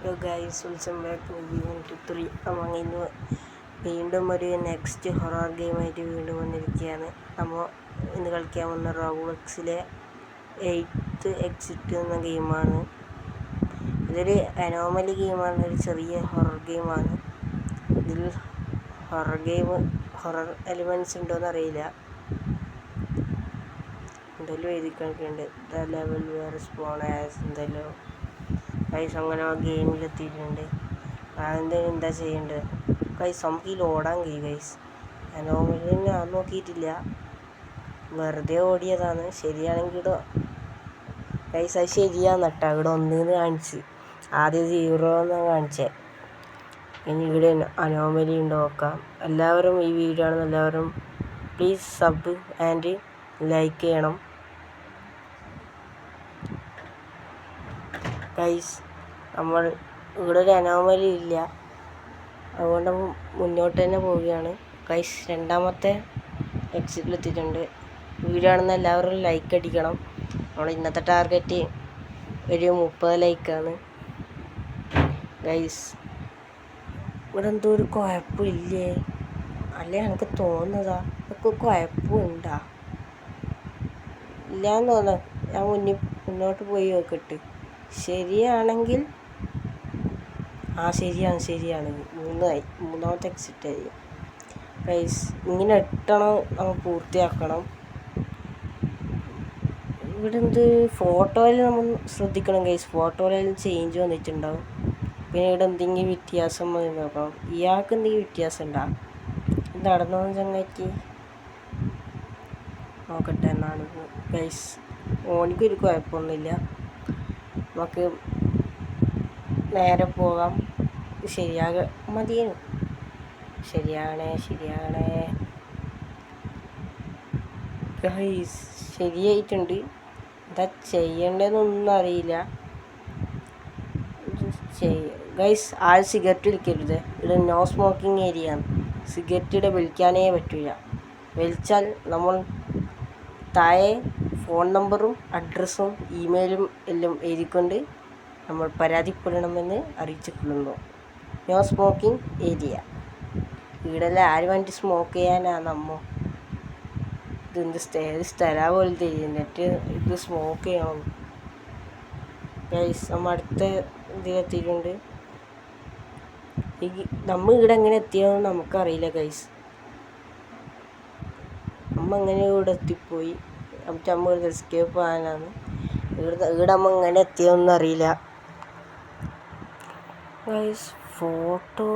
Hello guys, welcome back to V123. നമ്മൾ ഇന്ന് വീണ്ടും ഒരു നെക്സ്റ്റ് ഹൊറർ ഗെയിമായിട്ട് വീണ്ടും വന്നിരിക്കുകയാണ്. നമ്മൾ ഇന്ന് കളിക്കാൻ വന്ന റോബ്ലോക്സിലെ 8th എക്സിറ്റ് എന്ന ഗെയിമാണ്. ഇതൊരു അനോമലി ഗെയിമാണ്, ഒരു ചെറിയ ഹൊറർ ഗെയിമാണ്. ഇതിൽ ഹൊറർ എലിമെൻറ്റ്സ് ഉണ്ടോയെന്ന് അറിയില്ല. എന്തെല്ലോ എഴുതി കളിക്കുന്നുണ്ട്. The level where spawn as എന്തെല്ലോ കൈസ്. അങ്ങനെ ആ ഗെയിമിലെത്തിയിട്ടുണ്ട്. എന്താ ചെയ്യേണ്ടത് കൈസ്? നമുക്ക് ഈ ഓടാൻ കഴിയും കൈസ്. അനോമലി ഞാൻ നോക്കിയിട്ടില്ല, വെറുതെ ഓടിയതാണ്. ശരിയാണെങ്കിൽ കൈസ് അത് ശരിയാന്ന് കേട്ടോ. ഇവിടെ 1 കാണിച്ച്, ആദ്യം 0 എന്നാണ് കാണിച്ചത്. ഇനി ഇവിടെ അനോമലി ഉണ്ടോ നോക്കാം. എല്ലാവരും ഈ വീഡിയോ ആണ്, എല്ലാവരും പ്ലീസ് സബ് ആൻഡ് ലൈക്ക് ചെയ്യണം ഗൈസ്. നമ്മൾ ഇവിടെ ഒരു അനോമലി ഇല്ല, അതുകൊണ്ട് മുന്നോട്ട് തന്നെ പോവുകയാണ് ഗൈസ്. 2ാമത്തെ എക്സിറ്റിലെത്തിയിട്ടുണ്ട്. വീഡിയോ ആണെന്ന് എല്ലാവരും ലൈക്ക് അടിക്കണം. നമ്മൾ ഇന്നത്തെ ടാർഗറ്റ് ഒരു 30 ലൈക്കാണ് ഗൈസ്. ഇവിടെ എന്തോ ഒരു കുഴപ്പമില്ലേ? അല്ലേ എനിക്ക് തോന്നുന്നതാ ഒക്കെ കുഴപ്പമുണ്ടാ? ഇല്ലാന്ന് തോന്നുന്നു. ഞാൻ മുന്നോട്ട് പോയി നോക്കട്ടെ. ശരിയാണെങ്കിൽ ശരിയാണ് 3ാമത്തെ എക്സിറ്റ് ആയി ഗൈസ്. ഇങ്ങനെ 8 നമ്മൾ പൂർത്തിയാക്കണം. ഇവിടെ എന്ത് ഫോട്ടോയിൽ നമ്മൾ ശ്രദ്ധിക്കണം ഗൈസ്. ഫോട്ടോയിൽ ചേഞ്ച് വന്നിട്ടുണ്ടാവും. പിന്നെ ഇവിടെ എന്തെങ്കിലും വ്യത്യാസം വന്ന് നോക്കണം. ഇയാൾക്ക് എന്തെങ്കിലും വ്യത്യാസം ഉണ്ടാകും. നടന്നോന്ന് ചങ്ങാറ്റി നോക്കട്ടെ എന്നാണ് ഗൈസ്. ഓനിക്കൊരു കുഴപ്പമൊന്നുമില്ല. നമുക്ക് നേരെ പോകാം. മതിയേനു. ശരിയാണേ ഗൈസ്. ശരിയായിട്ടുണ്ട്. എന്താ ചെയ്യേണ്ടതെന്നൊന്നും അറിയില്ല ഗൈസ്. ആൾ സിഗരറ്റ് വലിക്കരുത്. ഇവിടെ നോ സ്മോക്കിംഗ് ഏരിയ ആണ്. സിഗരറ്റ് വലിക്കാനേ പറ്റില്ല. വലിച്ചാൽ നമ്മൾ താഴെ ഫോൺ നമ്പറും അഡ്രസ്സും ഇമെയിലും എല്ലാം എഴുതിക്കൊണ്ട് നമ്മൾ പരാതിപ്പെടണമെന്ന് അറിയിച്ചിട്ടുള്ളൂ. No smoking area. ഇവിടെല്ലാം ആര് വേണ്ടി സ്മോക്ക് ചെയ്യാനാ? ഇതെന്ത് സ്ഥലം പോലും എന്നിട്ട് ഇത് സ്മോക്ക് ചെയ്യണം ഗൈസ്. നമ്മൾ അടുത്ത ഇതിലെത്തിയിട്ടുണ്ട്. നമ്മൾ ഇവിടെ എങ്ങനെ എത്തിയതെന്ന് നമുക്കറിയില്ല ഗൈസ്. എങ്ങനെ ഇവിടെ എത്തിപ്പോയി? നമ്മൾ എസ്കേപ്പ് ആകാനാണ്. ഇവിടെ നമ്മൾ എങ്ങനെ എത്തിയതെന്ന് അറിയില്ല ഗൈസ്. ഫോട്ടോ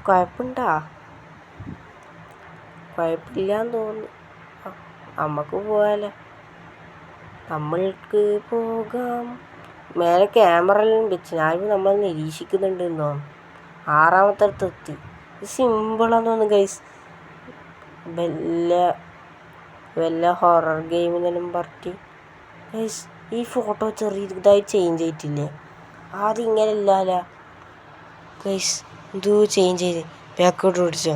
കുഴപ്പമുണ്ടാ? കുഴപ്പമില്ലാന്ന് തോന്നുന്നു. നമുക്ക് പോകാലോ. നമ്മൾക്ക് പോകാം. മേലെ ക്യാമറയെല്ലാം വെച്ച് ആരും നമ്മൾ നിരീക്ഷിക്കുന്നുണ്ടെന്ന് തോന്നുന്നു. 6ാമത്തെ അടുത്തെത്തി. സിമ്പിളാന്ന് തോന്നുന്നു ഗൈസ്. വല്ല ഹൊറർ ഗെയിമിനെല്ലാം പറഞ്ഞിട്ട് ഗൈസ്. ഈ ഫോട്ടോ ചെറിയതായി ചേഞ്ച് ചെയ്തിട്ടില്ലേ? ആദ്യം ഇങ്ങനെ ഇല്ലല്ലോ ഗൈസ്. എന്തോ ചേഞ്ച് ചെയ്ത് ബാക്കോട്ട് പിടിച്ചോ.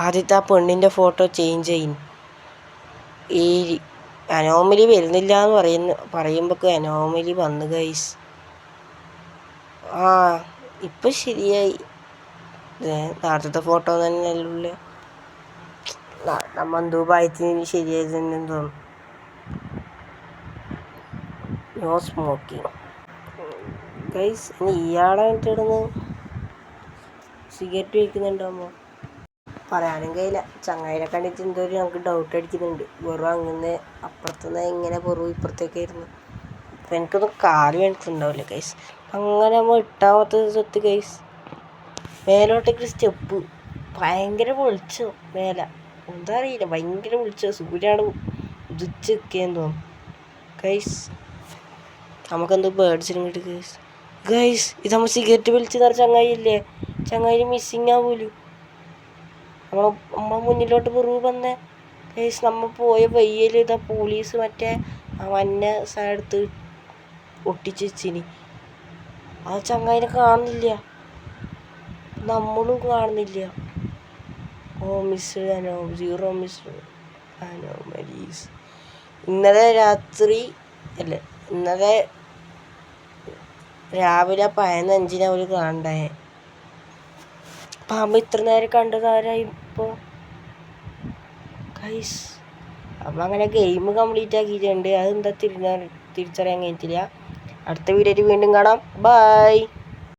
ആദ്യത്തെ ആ പെണ്ണിൻ്റെ ഫോട്ടോ ചേഞ്ച് ചെയ്യുന്നു. ഈ അനോമലി വരുന്നില്ല എന്ന് പറയുമ്പോൾ അനോമലി വന്നു ഗൈസ്. ഇപ്പം ശരിയായി. നേരത്തെ ഫോട്ടോ തന്നെയല്ലേ. നമ്മൾ എന്തോ ഭയത്തിന് ശരിയായി തന്നെ തോന്നുന്നു. No smoking guys. ഇനി ഇയാളെ ഇട്ടിടുന്ന് സിഗരറ്റ് വലിക്കുന്നുണ്ടാകുമ്പോൾ പറയാനും കഴിയില്ല. ചങ്ങായിനെ കണ്ടിട്ട് എന്തോ ഞങ്ങൾക്ക് ഡൗട്ട് അടിക്കുന്നുണ്ട്. വെറും അങ്ങനെ അപ്പുറത്തുനിന്ന് ഇങ്ങനെ വെറും ഇപ്പുറത്തേക്കായിരുന്നു. അപ്പം എനിക്കൊന്നും കാല് വേണ്ടിയിട്ടുണ്ടാവില്ല ഗൈസ്. അങ്ങനെ നമ്മൾ 8ാമത്തെ സ്വത്ത് ഗൈസ്. മേലോട്ടേക്ക് സ്റ്റെപ്പ്. ഭയങ്കര വിളിച്ചോ മേലെ, എന്താ അറിയില്ല. ഭയങ്കര വിളിച്ചോ. സൂര്യാണ് ഉദിച്ച് നിൽക്കുകയെന്ന് തോന്നുന്നു ഗൈസ്. നമുക്കെന്തോ ബേർഡ്സിനും കിട്ടി ഗൈസ്. ഇത് നമ്മൾ സിഗരറ്റ് വലിച്ച് നിറ ചങ്ങായില്ലേ? ചങ്ങായി മിസ്സിങ് ആവൂലു. നമ്മൾ മുന്നിലോട്ട് വെറുതെ വന്നേ ഗൈസ്. നമ്മൾ പോയ വയ്യയിൽ ഇതാ പോലീസ് മറ്റേ മഞ്ഞ സൈഡെടുത്ത് ഒട്ടിച്ച് വെച്ചിനി. ആ ചങ്ങായിനെ കാണുന്നില്ല, നമ്മളും കാണുന്നില്ല. Zero miss anomalies. ഇന്നലെ രാത്രി അല്ലേ, ഇന്നലെ രാവിലെ 11:05 അവർ കാണണ്ടേ. പാമ്പ് ഇത്ര നേരം കണ്ടതാരായി ഇപ്പോൾ ഗൈസ്. അപ്പം അങ്ങനെ ഗെയിം കംപ്ലീറ്റ് ആക്കിയിട്ടുണ്ട്. അതെന്താ തിരിച്ചറിയാൻ കഴിഞ്ഞിട്ടില്ല. അടുത്ത വീഡിയോയിൽ വീണ്ടും കാണാം. ബൈ.